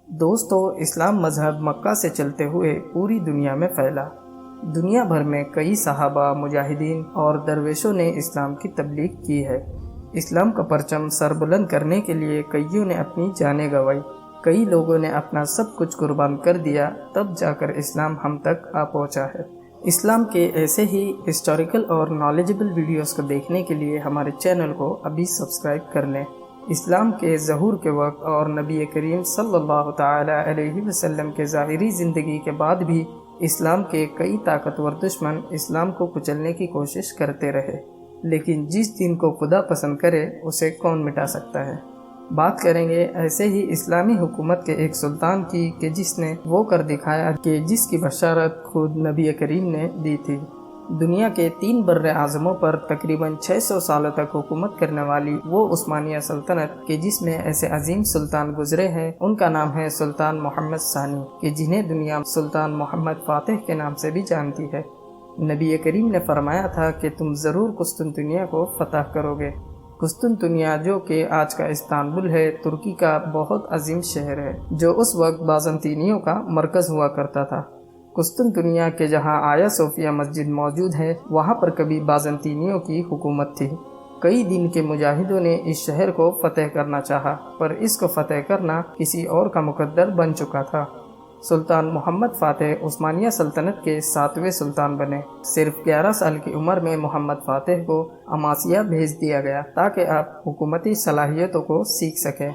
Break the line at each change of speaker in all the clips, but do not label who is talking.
دوستو، اسلام مذہب مکہ سے چلتے ہوئے پوری دنیا میں پھیلا۔ دنیا بھر میں کئی صحابہ، مجاہدین اور درویشوں نے اسلام کی تبلیغ کی ہے۔ اسلام کا پرچم سر بلند کرنے کے لیے کئیوں نے اپنی جانیں گنوائی، کئی لوگوں نے اپنا سب کچھ قربان کر دیا، تب جا کر اسلام ہم تک آ پہنچا ہے۔ اسلام کے ایسے ہی ہسٹوریکل اور نالجبل ویڈیوز کو دیکھنے کے لیے ہمارے چینل کو ابھی سبسکرائب کر لیں۔ اسلام کے ظہور کے وقت اور نبی کریم صلی اللہ تعالی علیہ وسلم کے ظاہری زندگی کے بعد بھی اسلام کے کئی طاقتور دشمن اسلام کو کچلنے کی کوشش کرتے رہے، لیکن جس دین کو خدا پسند کرے اسے کون مٹا سکتا ہے۔ بات کریں گے ایسے ہی اسلامی حکومت کے ایک سلطان کی کہ جس نے وہ کر دکھایا کہ جس کی بشارت خود نبی کریم نے دی تھی۔ دنیا کے 3 بر اعظموں پر تقریباً 600 سالوں تک حکومت کرنے والی وہ عثمانیہ سلطنت کہ جس میں ایسے عظیم سلطان گزرے ہیں، ان کا نام ہے سلطان محمد ثانی، کہ جنہیں دنیا سلطان محمد فاتح کے نام سے بھی جانتی ہے۔ نبی کریم نے فرمایا تھا کہ تم ضرور قسطنطنیہ کو فتح کرو گے۔ قسطنطنیہ جو کہ آج کا استنبول ہے، ترکی کا بہت عظیم شہر ہے جو اس وقت بازنطینیوں کا مرکز ہوا کرتا تھا۔ قسطنطنیہ کے جہاں آیا صوفیہ مسجد موجود ہے، وہاں پر کبھی بازنطینیوں کی حکومت تھی۔ کئی دن کے مجاہدوں نے اس شہر کو فتح کرنا چاہا، پر اس کو فتح کرنا کسی اور کا مقدر بن چکا تھا۔ سلطان محمد فاتح عثمانیہ سلطنت کے 7ویں سلطان بنے۔ صرف 11 سال کی عمر میں محمد فاتح کو اماسیہ بھیج دیا گیا تاکہ آپ حکومتی صلاحیتوں کو سیکھ سکیں۔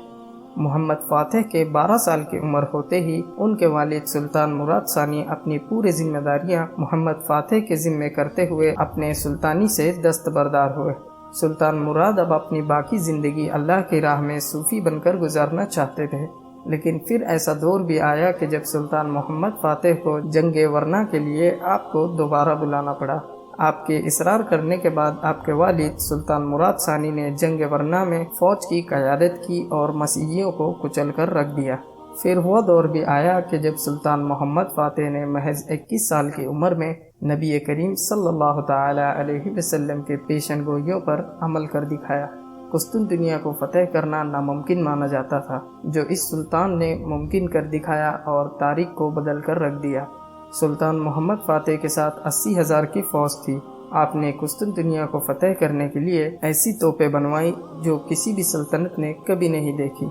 محمد فاتح کے 12 سال کی عمر ہوتے ہی ان کے والد سلطان مراد ثانی اپنی پوری ذمہ داریاں محمد فاتح کے ذمے کرتے ہوئے اپنے سلطانی سے دستبردار ہوئے۔ سلطان مراد اب اپنی باقی زندگی اللہ کی راہ میں صوفی بن کر گزارنا چاہتے تھے، لیکن پھر ایسا دور بھی آیا کہ جب سلطان محمد فاتح کو جنگ ورنا کے لیے آپ کو دوبارہ بلانا پڑا۔ آپ کے اصرار کرنے کے بعد آپ کے والد سلطان مراد ثانی نے جنگ ورنا میں فوج کی قیادت کی اور مسیحیوں کو کچل کر رکھ دیا۔ پھر وہ دور بھی آیا کہ جب سلطان محمد فاتح نے محض 21 سال کی عمر میں نبی کریم صلی اللہ تعالی علیہ وسلم کے پیشن گوئیوں پر عمل کر دکھایا۔ قسطنطنیہ کو فتح کرنا ناممکن مانا جاتا تھا، جو اس سلطان نے ممکن کر دکھایا اور تاریخ کو بدل کر رکھ دیا۔ سلطان محمد فاتح کے ساتھ 80,000 کی فوج تھی۔ آپ نے قسطنطنیہ کو فتح کرنے کے لیے ایسی توپیں بنوائی جو کسی بھی سلطنت نے کبھی نہیں دیکھی۔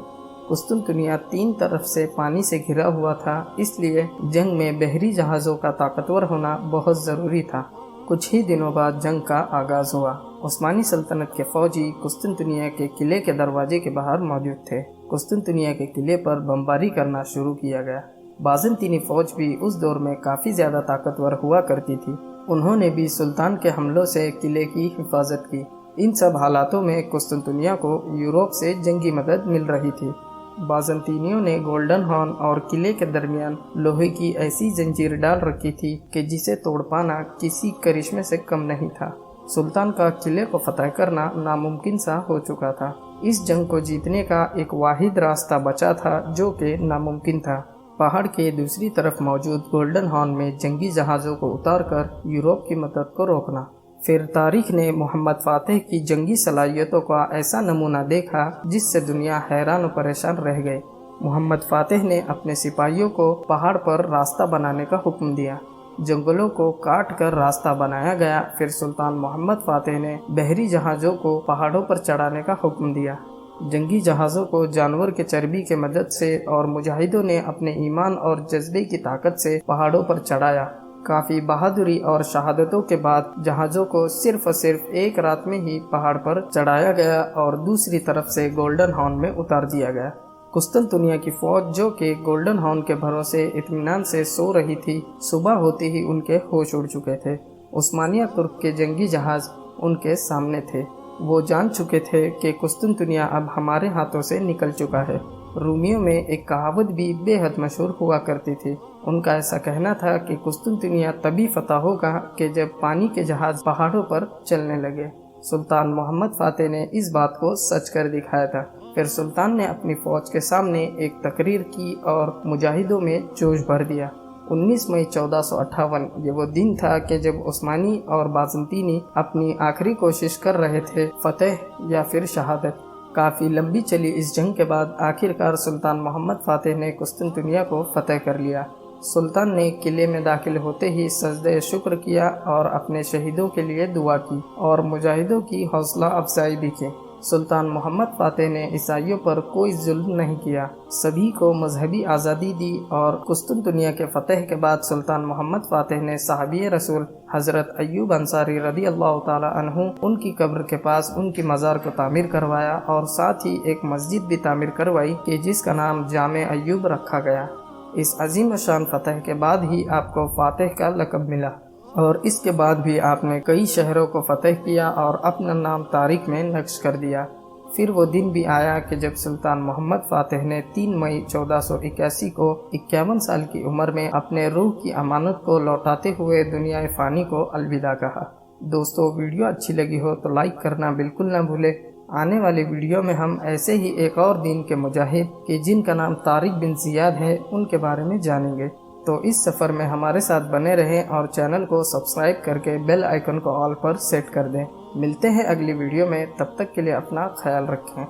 قسطنطنیہ 3 طرف سے پانی سے گھرا ہوا تھا، اس لیے جنگ میں بحری جہازوں کا طاقتور ہونا بہت ضروری تھا۔ کچھ ہی دنوں بعد جنگ کا آغاز ہوا۔ عثمانی سلطنت کے فوجی قسطنطنیہ کے قلعے کے دروازے کے باہر موجود تھے۔ قسطنطنیہ کے قلعے پر بمباری کرنا شروع کیا گیا۔ بازنطینی فوج بھی اس دور میں کافی زیادہ طاقتور ہوا کرتی تھی۔ انہوں نے بھی سلطان کے حملوں سے قلعے کی حفاظت کی۔ ان سب حالاتوں میں قسطنطنیہ کو یورپ سے جنگی مدد مل رہی تھی۔ بازنطینیوں نے گولڈن ہارن اور قلعے کے درمیان لوہے کی ایسی زنجیر ڈال رکھی تھی کہ جسے توڑ پانا کسی کرشمے سے کم نہیں تھا۔ سلطان کا قلعے کو فتح کرنا ناممکن سا ہو چکا تھا۔ اس جنگ کو جیتنے کا ایک واحد راستہ بچا تھا جو کہ ناممکن تھا۔ پہاڑ کے دوسری طرف موجود گولڈن ہارن میں جنگی جہازوں کو اتار کر یورپ کی مدد کو روکنا۔ پھر تاریخ نے محمد فاتح کی جنگی صلاحیتوں کا ایسا نمونہ دیکھا جس سے دنیا حیران و پریشان رہ گئی۔ محمد فاتح نے اپنے سپاہیوں کو پہاڑ پر راستہ بنانے کا حکم دیا۔ جنگلوں کو کاٹ کر راستہ بنایا گیا۔ پھر سلطان محمد فاتح نے بحری جہازوں کو پہاڑوں پر چڑھانے کا حکم دیا۔ جنگی جہازوں کو جانور کے چربی کے مدد سے اور مجاہدوں نے اپنے ایمان اور جذبے کی طاقت سے پہاڑوں پر چڑھایا۔ کافی بہادری اور شہادتوں کے بعد جہازوں کو صرف ایک رات میں ہی پہاڑ پر چڑھایا گیا اور دوسری طرف سے گولڈن ہارن میں اتار دیا گیا۔ قسطنطنیہ کی فوج جو کہ گولڈن ہارن کے بھروسے اطمینان سے سو رہی تھی، صبح ہوتے ہی ان کے ہوش اڑ چکے تھے۔ عثمانیہ ترک کے جنگی جہاز ان کے سامنے تھے۔ وہ جان چکے تھے کہ قسطنطنیہ اب ہمارے ہاتھوں سے نکل چکا ہے۔ رومیوں میں ایک کہاوت بھی بے حد مشہور ہوا کرتی تھی۔ ان کا ایسا کہنا تھا کہ قسطنطنیہ تبھی فتح ہوگا کہ جب پانی کے جہاز پہاڑوں پر چلنے لگے۔ سلطان محمد فاتح نے اس بات کو سچ کر دکھایا تھا۔ پھر سلطان نے اپنی فوج کے سامنے ایک تقریر کی اور مجاہدوں میں جوش بھر دیا۔ 19 مئی 1458 یہ وہ دن تھا کہ جب عثمانی اور بازنطینی اپنی آخری کوشش کر رہے تھے، فتح یا پھر شہادت۔ کافی لمبی چلی اس جنگ کے بعد آخرکار سلطان محمد فاتح نے قسطنطنیہ کو فتح کر لیا۔ سلطان نے قلعے میں داخل ہوتے ہی سجدہ شکر کیا اور اپنے شہیدوں کے لیے دعا کی اور مجاہدوں کی حوصلہ افزائی بھی کی۔ سلطان محمد فاتح نے عیسائیوں پر کوئی ظلم نہیں کیا، سبھی کو مذہبی آزادی دی، اور قسطنطنیہ کے فتح کے بعد سلطان محمد فاتح نے صحابی رسول حضرت ایوب انصاری رضی اللہ تعالی عنہ ان کی قبر کے پاس ان کی مزار کو تعمیر کروایا اور ساتھ ہی ایک مسجد بھی تعمیر کروائی کہ جس کا نام جامع ایوب رکھا گیا۔ اس عظیم شان فتح کے بعد ہی آپ کو فاتح کا لقب ملا، اور اس کے بعد بھی آپ نے کئی شہروں کو فتح کیا اور اپنا نام تاریخ میں نقش کر دیا۔ پھر وہ دن بھی آیا کہ جب سلطان محمد فاتح نے 3 مئی 1481 کو 51 سال کی عمر میں اپنے روح کی امانت کو لوٹاتے ہوئے دنیا فانی کو الوداع کہا۔ دوستو، ویڈیو اچھی لگی ہو تو لائک کرنا بالکل نہ بھولے۔ آنے والی ویڈیو میں ہم ایسے ہی ایک اور دین کے مجاہد کہ جن کا نام طارق بن زیاد ہے ان کے بارے میں جانیں گے۔ تو اس سفر میں ہمارے ساتھ بنے رہیں اور چینل کو سبسکرائب کر کے بیل آئیکن کو آل پر سیٹ کر دیں۔ ملتے ہیں اگلی ویڈیو میں، تب تک کے لیے اپنا خیال رکھیں۔